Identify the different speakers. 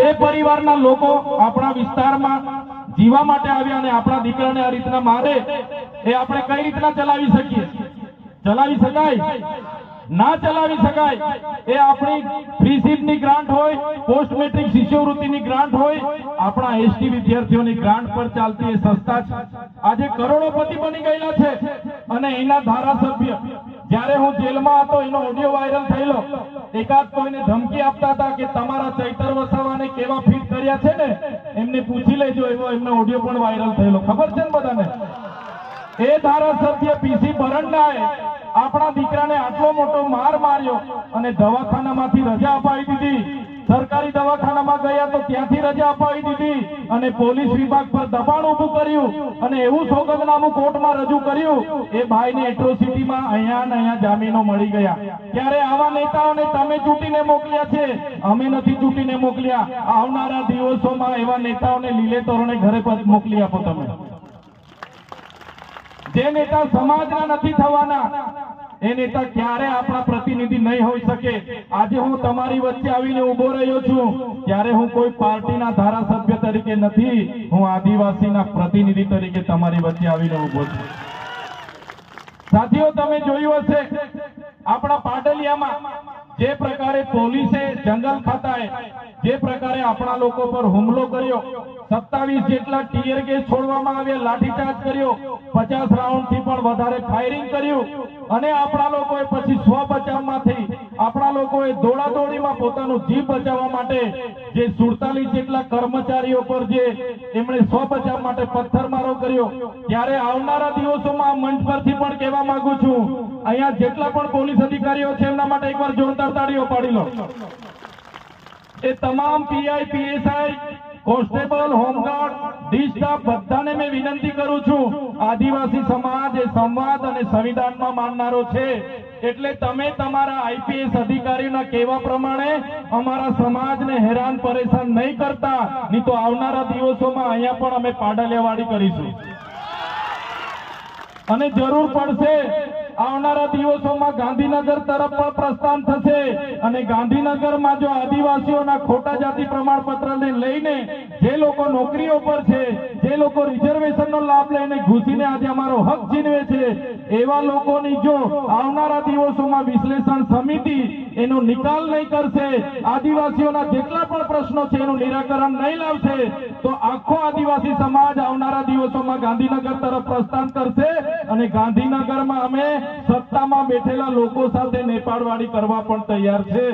Speaker 1: બે પરિવારના લોકો આપણા વિસ્તારમાં જીવા માટે આવ્યા અને આપણા દીકરાને આ રીતના મારે, એ આપણે કઈ રીતના ચલાવી શકીએ? ચલાવી શકાય? ના ચલાવી શકાય. એ આપણી ફ્રી સીટની ગ્રાન્ટ હોય, પોસ્ટ મેટ્રિક શિષ્યવૃત્તિની ગ્રાન્ટ હોય, આપણા એસટી વિદ્યાર્થીઓની ગ્રાન્ટ પર ચાલતી એ સંસ્થા છે. આજે કરોડોપતિ બની ગયેલા છે. અને એના ધારાસભ્ય, જ્યારે હું જેલમાં હતો એનો ઓડિયો વાયરલ થયેલો, એકાદ કોઈને ધમકી આપતા હતા કે તમારા ચૈતર વસાવાને કેવા ફિટ કર્યા છે ને એમને પૂછી લેજો, એવો એમનો ઓડિયો પણ વાયરલ થયેલો. ખબર છે ને બધાને? એ ધારાસભ્ય પીસી બરંડાએ આપણા દીકરાને આટલો મોટો માર માર્યો અને દવાખાનામાંથી રજા અપાવી દીધી. સરકારી દવાખાનામાં ગયા તો ત્યાંથી રજા અપાવી દીધી અને પોલીસ વિભાગ પર દબાણ ઉભું કર્યું અને એવું સોગંદનામું કોર્ટમાં રજૂ કર્યું. એ ભાઈને એટ્રોસિટીમાં અહીંયા જામીનો મળી ગયા. ત્યારે આવા નેતાઓને તમે ચૂંટીને મોકલ્યા છે, અમે નથી ચૂંટીને મોકલ્યા. આવનારા દિવસોમાં એવા નેતાઓને લીલે તોરણે ઘરે પર મોકલી આપો. તમે જે નેતા સમાજના નથી થવાના, એ નેતા ક્યારે આપણા પ્રતિનિધિ નહીં હોઈ શકે. આજે હું તમારી વચ્ચે આવીને ઉભો રહ્યો છું ત્યારે હું કોઈ પાર્ટીના ધારાસભ્ય તરીકે નથી, હું આદિવાસીના પ્રતિનિધિ તરીકે તમારી વચ્ચે આવીને ઉભો છું. સાથીઓ, તમે જોયું હશે આપણા પાટલિયામાં જે પ્રકારે પોલીસે, જંગલ ખાતાએ જે પ્રકારે આપણા લોકો પર હુમલો કર્યો, 27 જેટલા ટીયર ગેસ છોડવામાં આવ્યા, લાઠીચાર્જ કર્યો, 50 રાઉન્ડથી પણ વધારે ફાયરિંગ કર્યું અને આપણા લોકોએ પછી સ્વ બચાવમાંથી આપણા લોકોએ દોડાદોડીમાં પોતાનું જીવ બચાવવા માટે જે 47 જેટલા કર્મચારીઓ પર જે એમણે સ્વ બચાવ માટે પથ્થરમારો કર્યો. ત્યારે આવનારા દિવસોમાં મંચ પરથી પણ કહેવા માંગુ છું, અહીંયા જેટલા પણ પોલીસ અધિકારીઓ છે એમના માટે એકવાર જોરદાર તાળીઓ પાડી લો. એ તમામ PI, PSI, constable, home guard, D staff બધાને મેં વિનંતી કરું છું, આદિવાસી સમાજ એ સંવાદ અને સંવિધાનમાં માનનારો છે, એટલે તમે તમારા આઈપીએસ અધિકારીના કહેવા પ્રમાણે અમારા સમાજને હેરાન પરેશાન નહીં કરતા, નહીં તો આવનારા દિવસોમાં અહીંયા પણ અમે પાડલિયાવાડી કરીશું. અને જરૂર પડશે આવનારા દિવસોમાં ગાંધીનગર તરફ પણ પ્રસ્થાન થશે અને ગાંધીનગરમાં જો આદિવાસીઓના ખોટા જાતિ પ્રમાણપત્રને લઈને જે લોકો નોકરીઓ પર છે, જે લોકો રિઝર્વેશનનો લાભ લઈને ઘૂસીને આજે અમારો હક છીનવે છે, એવા લોકોની જો આવનારા દિવસોમાં વિશ્લેષણ સમિતિ એનો નિકાલ નહીં કરશે, આદિવાસીઓના જેટલા પણ પ્રશ્નો છે એનું નિરાકરણ નહીં લાવશે, તો આખો આદિવાસી સમાજ આવનારા દિવસોમાં ગાંધીનગર તરફ પ્રસ્થાન કરશે અને ગાંધીનગરમાં અમે સત્તામાં બેઠેલા લોકો સાથે નેપાળવાડી કરવા પણ તૈયાર છે.